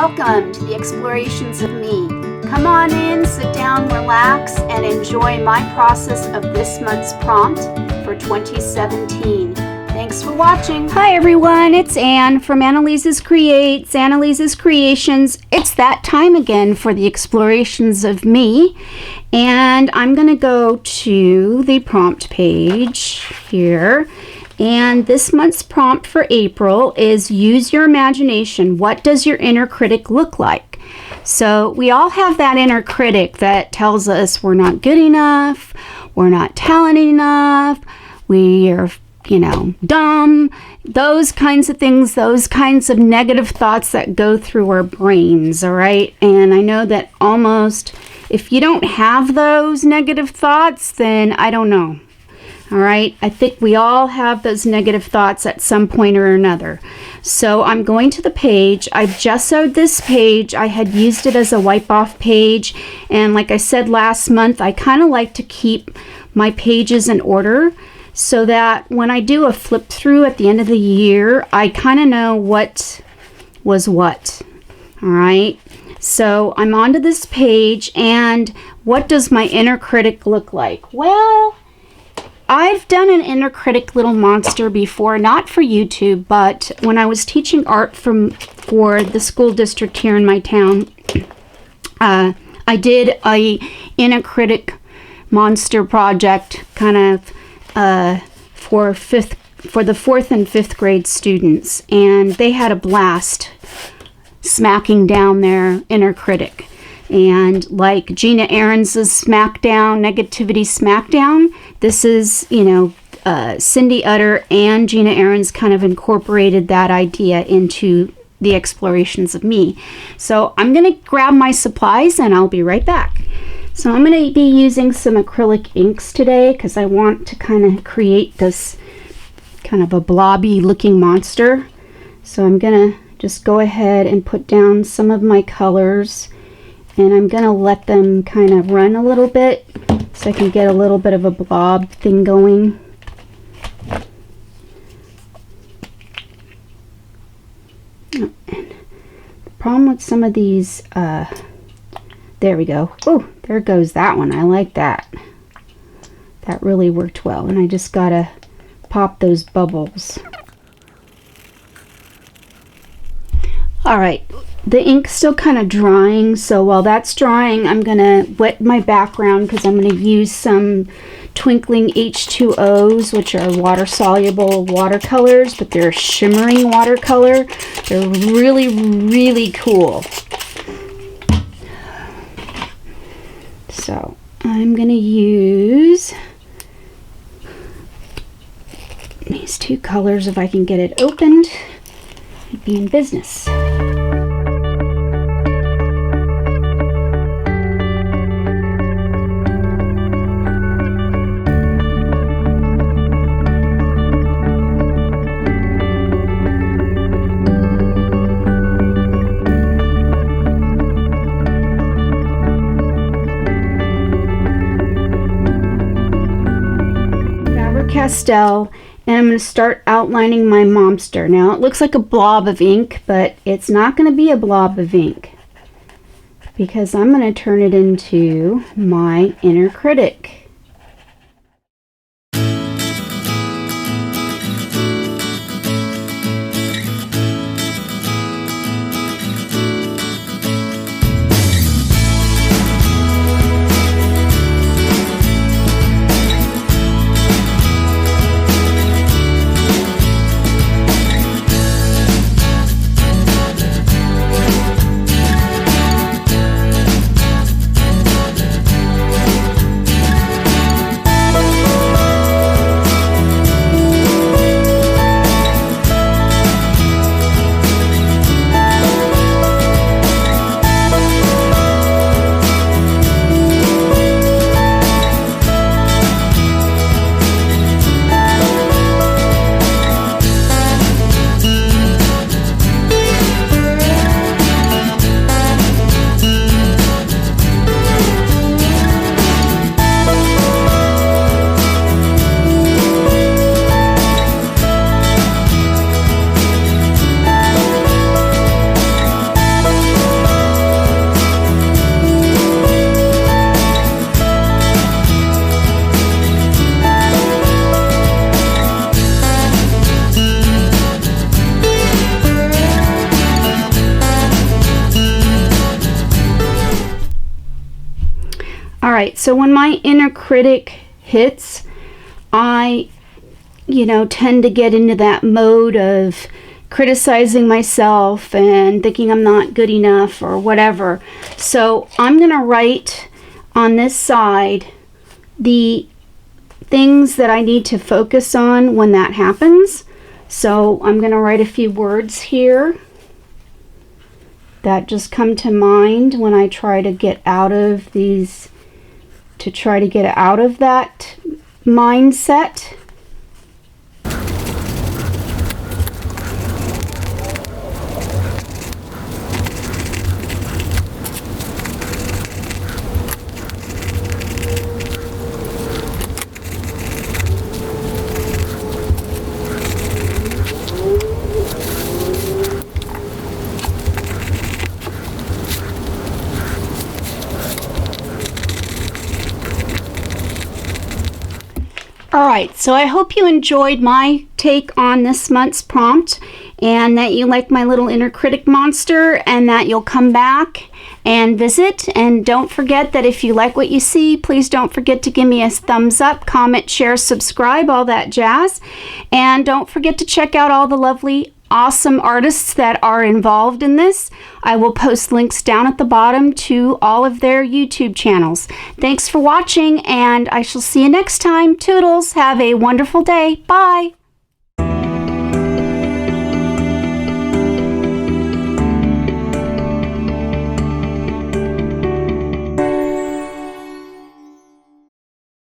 Welcome to the Explorations of Me. Come on in, sit down, relax, and enjoy my process of this month's prompt for 2017. Thanks for watching. Hi everyone, it's Anne from Anneliese's Creates, Anneliese's Creations. It's that time again for the Explorations of Me. And I'm going to go to the prompt page here. And this month's prompt for April is use your imagination. What does your inner critic look like? So we all have that inner critic that tells us we're not good enough, we're not talented enough, we are, dumb, those kinds of things, those kinds of negative thoughts that go through our brains, all right? And I know that almost, if you don't have those negative thoughts, then I don't know. All right, I think we all have those negative thoughts at some point or another. So I'm going to the page. I've gessoed this page. I had used it as a wipe off page. And like I said last month, I kind of like to keep my pages in order so that when I do a flip through at the end of the year, I kind of know what was what. All right, so I'm onto this page, and what does my inner critic look like? Well, I've done an inner critic little monster before, not for YouTube, but when I was teaching art for the school district here in my town, I did a inner critic monster project kind of for the 4th and 5th grade students, and they had a blast smacking down their inner critic. And like Gina Ahrens' Smackdown, Negativity Smackdown, this is, Cindy Utter and Gina Ahrens kind of incorporated that idea into the Explorations of Me. So I'm going to grab my supplies and I'll be right back. So I'm going to be using some acrylic inks today because I want to kind of create this kind of a blobby looking monster. So I'm going to just go ahead and put down some of my colors. And I'm going to let them kind of run a little bit so I can get a little bit of a blob thing going. Oh, and the problem with some of these, there we go. Oh, there goes that one. I like that. That really worked well. And I just got to pop those bubbles. All right. The ink's still kind of drying, so while that's drying, I'm going to wet my background because I'm going to use some twinkling H2Os, which are water-soluble watercolors, but they're shimmering watercolor. They're really, really cool. So I'm going to use these two colors if I can get it opened. I'd be in business. Pastel, and I'm going to start outlining my monster. Now it looks like a blob of ink, but it's not going to be a blob of ink because I'm going to turn it into my inner critic. Alright, so when my inner critic hits, I, tend to get into that mode of criticizing myself and thinking I'm not good enough or whatever. So I'm going to write on this side the things that I need to focus on when that happens. So I'm going to write a few words here that just come to mind when I try to get out of these, to try to get out of that mindset. Alright, so I hope you enjoyed my take on this month's prompt and that you like my little inner critic monster and that you'll come back and visit. And don't forget that if you like what you see, please don't forget to give me a thumbs up, comment, share, subscribe, all that jazz. And don't forget to check out all the lovely awesome artists that are involved in this. I will post links down at the bottom to all of their YouTube channels. Thanks for watching, and I shall see you next time. Toodles. Have a wonderful day. Bye.